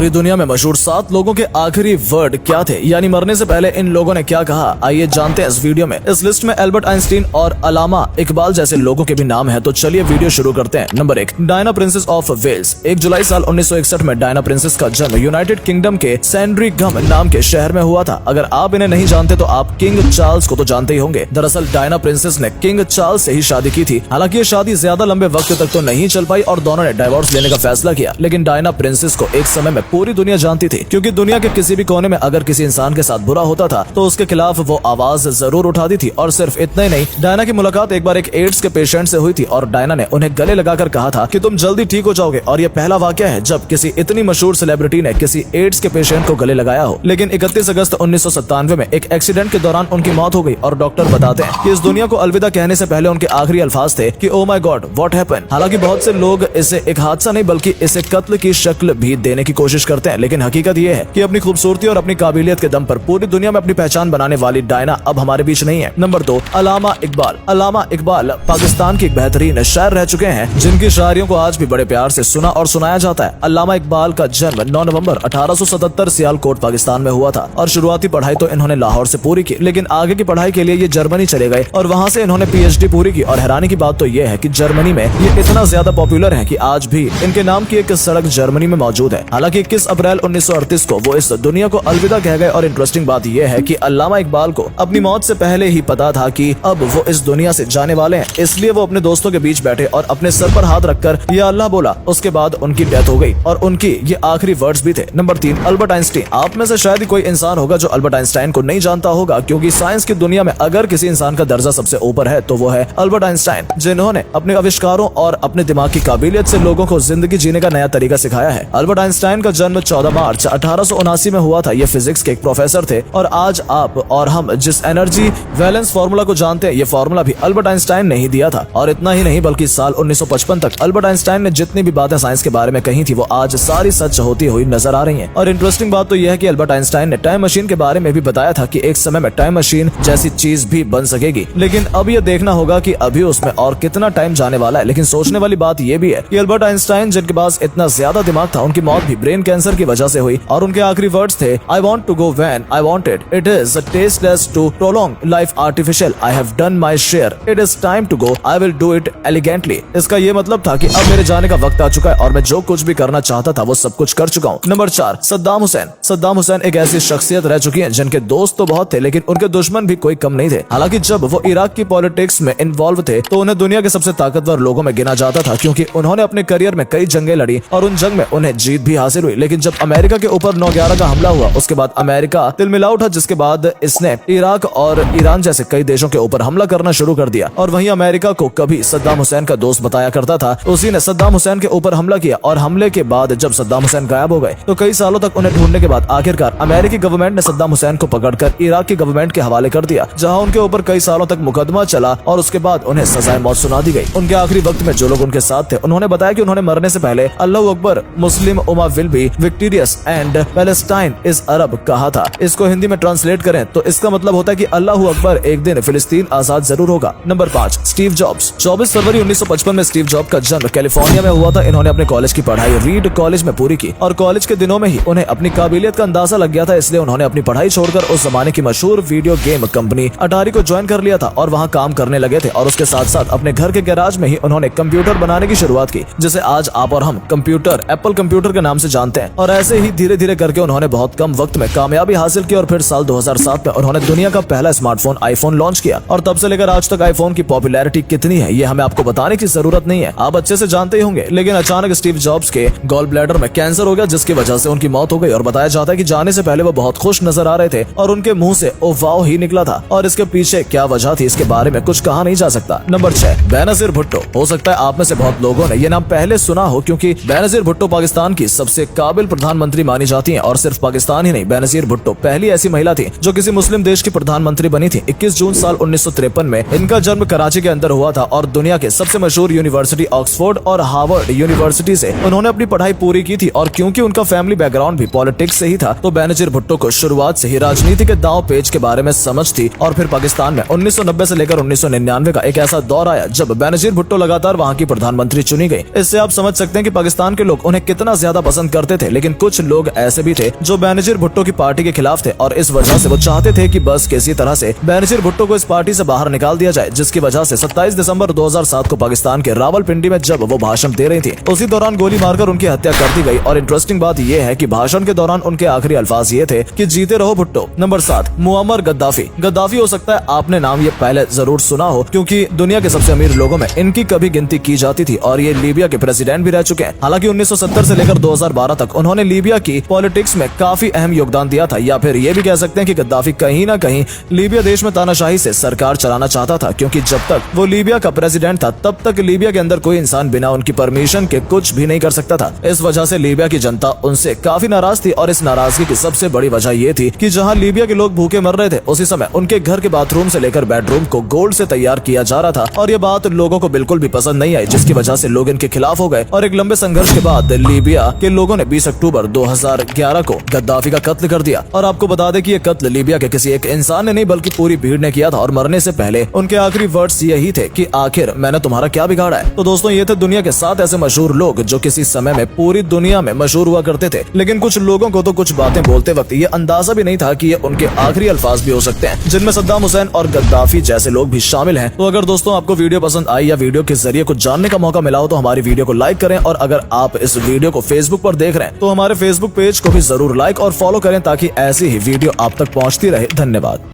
पूरी दुनिया में मशहूर 7 लोगों के आखिरी वर्ड क्या थे, यानी मरने से पहले इन लोगों ने क्या कहा, आइए जानते हैं इस वीडियो में। इस लिस्ट में एल्बर्ट आइंस्टीन और अलामा इकबाल जैसे लोगों के भी नाम हैं, तो चलिए वीडियो शुरू करते हैं। Number 1, Diana princess of Wales. 1 जुलाई साल 1961 में डायना प्रिंसेस का जन्म यूनाइटेड किंगडम के सैंड्रिघम नाम के शहर में हुआ था। अगर आप इन्हें नहीं जानते तो आप किंग चार्ल्स को तो जानते ही होंगे। दरअसल डायना प्रिंसेस ने किंग चार्ल्स से ही शादी की थी। हालांकि ये शादी ज्यादा लंबे वक्त तक तो नहीं चल पाई और दोनों ने डाइवोर्स लेने का फैसला किया। लेकिन डायना प्रिंसेस को एक समय में पूरी दुनिया जानती थी, क्योंकि दुनिया के किसी भी कोने में अगर किसी इंसान के साथ बुरा होता था तो उसके खिलाफ वो आवाज जरूर उठाती थी। और सिर्फ इतना ही नहीं, डायना की मुलाकात एक बार एक एड्स के पेशेंट से हुई थी और डायना ने उन्हें गले लगाकर कहा था कि तुम जल्दी ठीक हो जाओगे। और ये पहला वाकया है जब किसी इतनी मशहूर सेलिब्रिटी ने किसी एड्स के पेशेंट को गले लगाया हो। लेकिन 31 अगस्त 1997 में एक एक्सीडेंट के दौरान उनकी मौत हो गई और डॉक्टर बताते हैं कि इस दुनिया को अलविदा कहने से पहले उनके आखिरी अल्फाज थे कि oh my God what happened. हालांकि बहुत से लोग इसे एक हादसा नहीं बल्कि इसे कत्ल की शक्ल भी देने की कोशिश करते हैं, लेकिन हकीकत ये है कि अपनी खूबसूरती और अपनी काबिलियत के दम पर पूरी दुनिया में अपनी पहचान बनाने वाली डायना अब हमारे बीच नहीं है। नंबर 2, अलामा इकबाल। अलामा इकबाल पाकिस्तान की एक बेहतरीन शायर रह चुके हैं, जिनकी शायरियों को आज भी बड़े प्यार से सुना और सुनाया जाता है। अलामा इकबाल का जन्म 9 नवंबर 1877 सियालकोट पाकिस्तान में हुआ था और शुरुआती पढ़ाई तो इन्होंने लाहौर से पूरी की, लेकिन आगे की पढ़ाई के लिए ये जर्मनी चले गए और वहाँ से इन्होंने PhD पूरी की। और हैरानी की बात तो ये है कि जर्मनी में ये इतना ज्यादा पॉपुलर है कि आज भी इनके नाम की एक सड़क जर्मनी में मौजूद है। हालांकि 21 अप्रैल 1938 को वो इस दुनिया को अलविदा कह गए। और इंटरेस्टिंग बात यह है कि अल्लामा इकबाल को अपनी मौत से पहले ही पता था कि अब वो इस दुनिया से जाने वाले हैं, इसलिए वो अपने दोस्तों के बीच बैठे और अपने सर पर हाथ रखकर या अल्लाह बोला। उसके बाद उनकी डेथ हो गई और उनकी ये आखिरी वर्ड्स भी थे। Number 3, Albert Einstein. आप में से शायद ही कोई इंसान होगा जो अल्बर्ट आइंस्टाइन को नहीं जानता होगा, क्योंकि साइंस की दुनिया में अगर किसी इंसान का दर्जा सबसे ऊपर है तो वो है अल्बर्ट आइंस्टाइन, जिन्होंने अपने आविष्कारों और अपने दिमाग की काबिलियत से लोगों को जिंदगी जीने का नया तरीका सिखाया है। अल्बर्ट आइंस्टाइन का जन्म 14 मार्च 1879 में हुआ था। ये फिजिक्स के एक प्रोफेसर थे और आज आप और हम जिस एनर्जी वैलेंस फार्मूला को जानते हैं, ये फार्मूला भी अल्बर्ट आइंस्टाइन ने ही दिया था। और इतना ही नहीं बल्कि साल 1955 तक अल्बर्ट आइंस्टाइन ने जितनी भी बातें साइंस के बारे में कही थी वो आज सारी सच होती हुई नजर आ रही हैं। और इंटरेस्टिंग बात तो यह है कि अल्बर्ट आइंस्टाइन ने टाइम मशीन के बारे में भी बताया था कि एक समय में टाइम मशीन जैसी चीज भी बन सकेगी। लेकिन अब ये देखना होगा कि अभी उसमें और कितना टाइम जाने वाला है। लेकिन सोचने वाली बात यह भी है कि अल्बर्ट आइंस्टाइन जिनके पास इतना ज्यादा दिमाग था, उनकी मौत भी ब्रेन कैंसर की वजह से हुई। और उनके आखिरी वर्ड्स थे, I want to go when I wanted. It is a tasteless to prolong life artificial. I have done my share. It is time to go. I will do it elegantly. इसका ये मतलब था कि अब मेरे जाने का वक्त आ चुका है और मैं जो कुछ भी करना चाहता था वो सब कुछ कर चुका हूँ। नंबर 4, सद्दाम हुसैन। सद्दाम हुसैन एक ऐसी शख्सियत रह चुकी है जिनके दोस्त तो बहुत थे, लेकिन उनके दुश्मन भी कोई कम नहीं थे। हालांकि जब वो इराक की पॉलिटिक्स में इन्वॉल्व थे तो उन्हें दुनिया के सबसे ताकतवर लोगों में गिना जाता था, क्योंकि उन्होंने अपने करियर में कई जंगें लड़ी और उन जंग में उन्हें जीत भी हासिल हुई। लेकिन जब अमेरिका के ऊपर 9/11 का हमला हुआ, उसके बाद अमेरिका तिलमिला उठा, जिसके बाद इसने इराक और ईरान जैसे कई देशों के ऊपर हमला करना शुरू कर दिया। और वहीं अमेरिका को कभी सद्दाम हुसैन का दोस्त बताया करता था, उसी ने सद्दाम हुसैन के ऊपर हमला किया। और हमले के बाद जब सद्दाम हुसैन गायब हो गए तो कई सालों तक उन्हें ढूंढने के बाद आखिरकार अमेरिकी गवर्नमेंट ने सद्दाम हुसैन को पकड़कर इराक की गवर्नमेंट के हवाले कर दिया, जहां उनके ऊपर कई सालों तक मुकदमा चला और उसके बाद उन्हें सजाए मौत सुना दी गई। उनके आखिरी वक्त में जो लोग उनके साथ थे उन्होंने बताया कि उन्होंने मरने से पहले अल्लाहू अकबर, मुस्लिम उम्मा will be victorious and Palestine is Arab कहा था। इसको हिंदी में ट्रांसलेट करें तो इसका मतलब होता है कि अल्लाहू अकबर, एक दिन फिलिस्तीन आजाद जरूर होगा। Number 5, Steve jobs. 24 फरवरी 1955 में स्टीव जॉब का जन्म कैलिफोर्निया में हुआ था। इन्होंने अपने कॉलेज की पढ़ाई रीड कॉलेज में पूरी की और कॉलेज के दिनों में ही उन्हें अपनी काबिलियत का अंदाजा लग गया था, इसलिए उन्होंने अपनी पढ़ाई छोड़कर उस जमाने की मशहूर वीडियो गेम कंपनी अटारी को ज्वाइन कर लिया था और वहाँ काम करने लगे थे। और उसके साथ साथ अपने घर के गैराज में ही उन्होंने कंप्यूटर बनाने की शुरुआत की, जिसे आज आप और हम कंप्यूटर, एप्पल कंप्यूटर के नाम से जानते हैं। और ऐसे ही धीरे धीरे करके उन्होंने बहुत कम वक्त में कामयाबी हासिल की और फिर साल 2007 में उन्होंने दुनिया का पहला स्मार्टफोन आईफोन लॉन्च किया। और तब से लेकर आज तक आईफोन की पॉपुलैरिटी कितनी है ये हमें आपको बताने की जरूरत नहीं है, आप अच्छे से जानते ही होंगे। लेकिन अचानक स्टीव जॉब्स के गॉल ब्लैडर में कैंसर हो गया, जिसकी वजह से उनकी मौत हो गई। और बताया जाता है कि जाने से पहले वो बहुत खुश नजर आ रहे थे और उनके मुंह से ओ वाओ ही निकला था। और इसके पीछे क्या वजह थी इसके बारे में कुछ कहा नहीं जा सकता। नंबर 6, बेनजीर भुट्टो। हो सकता है आप में से बहुत लोगों ने ये नाम पहले सुना हो, क्योंकि बेनजीर भुट्टो पाकिस्तान की सबसे काबिल प्रधानमंत्री मानी जाती हैं। और सिर्फ पाकिस्तान ही नहीं, बेनजीर भुट्टो पहली ऐसी महिला थी जो किसी मुस्लिम देश की प्रधानमंत्री बनी थी। 21 जून साल 1953 में इनका जन्म कराची के अंदर हुआ था और दुनिया के सबसे मशहूर यूनिवर्सिटी ऑक्सफोर्ड और हार्वर्ड यूनिवर्सिटी से उन्होंने अपनी पढ़ाई पूरी की थी। और क्योंकि उनका फैमिली बैकग्राउंड भी पॉलिटिक्स से ही था तो बेनजीर भुट्टो को शुरुआत से ही राजनीति के दांव पेच के बारे में समझ थी। और फिर पाकिस्तान में 1990 से लेकर 1999 का एक ऐसा दौर आया जब बेनजीर भुट्टो लगातार वहाँ की प्रधानमंत्री चुनी गई। इससे आप समझ सकते हैं कि पाकिस्तान के लोग उन्हें कितना ज्यादा पसंद करते करते थे, लेकिन कुछ लोग ऐसे भी थे जो बेनजीर भुट्टो की पार्टी के खिलाफ थे और इस वजह से वो चाहते थे कि बस किसी तरह से बेनजीर भुट्टो को इस पार्टी से बाहर निकाल दिया जाए, जिसकी वजह से 27 दिसंबर 2007 को पाकिस्तान के रावलपिंडी में जब वो भाषण दे रही थी, उसी दौरान गोली मारकर उनकी हत्या कर दी गई। और इंटरेस्टिंग बात यह है कि भाषण के दौरान उनके आखिरी अल्फाज ये थे कि जीते रहो Bhutto. Number 7, Muammar Gaddafi. Gaddafi हो सकता है आपने नाम ये पहले जरूर सुना हो, क्योंकि दुनिया के सबसे अमीर लोगों में इनकी कभी गिनती की जाती थी और ये लीबिया के प्रेसिडेंट भी रह चुके हैं। हालांकि 1970 से लेकर 2012 तक उन्होंने लीबिया की पॉलिटिक्स में काफी अहम योगदान दिया था, या फिर ये भी कह सकते हैं कि गद्दाफी कहीं ना कहीं लीबिया देश में तानाशाही से सरकार चलाना चाहता था, क्योंकि जब तक वो लीबिया का प्रेसिडेंट था तब तक लीबिया के अंदर कोई इंसान बिना उनकी परमिशन के कुछ भी नहीं कर सकता था। इस वजह से लीबिया की जनता उनसे काफी नाराज थी और इस नाराजगी की सबसे बड़ी वजह ये थी कि जहां लीबिया के लोग भूखे मर रहे थे, उसी समय उनके घर के बाथरूम से लेकर बेडरूम को गोल्ड से तैयार किया जा रहा था और ये बात लोगों को बिल्कुल भी पसंद नहीं आई, जिसकी वजह से लोग इनके खिलाफ हो गए और एक लंबे संघर्ष के बाद लीबिया के लोगों ने 20 अक्टूबर 2011 को गद्दाफी का कत्ल कर दिया। और आपको बता दें कि ये कत्ल लीबिया के किसी एक इंसान ने नहीं बल्कि पूरी भीड़ ने किया था और मरने से पहले उनके आखिरी वर्ड्स यही थे कि आखिर मैंने तुम्हारा क्या बिगाड़ा है। तो दोस्तों, ये थे दुनिया के 7 ऐसे मशहूर लोग जो किसी समय में पूरी दुनिया में मशहूर हुआ करते थे, लेकिन कुछ लोगों को तो कुछ बातें बोलते वक्त ये अंदाजा भी नहीं था कि ये उनके आखिरी अल्फाज भी हो सकते हैं, जिनमें सद्दाम हुसैन और गद्दाफी जैसे लोग भी शामिल हैं। तो अगर दोस्तों आपको वीडियो पसंद आई या वीडियो के जरिए कुछ जानने का मौका मिला हो तो हमारी वीडियो को लाइक करें, और अगर आप इस वीडियो को फेसबुक पर देख रहे हैं तो हमारे फेसबुक पेज को भी जरूर लाइक और फॉलो करें ताकि ऐसी ही वीडियो आप तक पहुंचती रहे। धन्यवाद।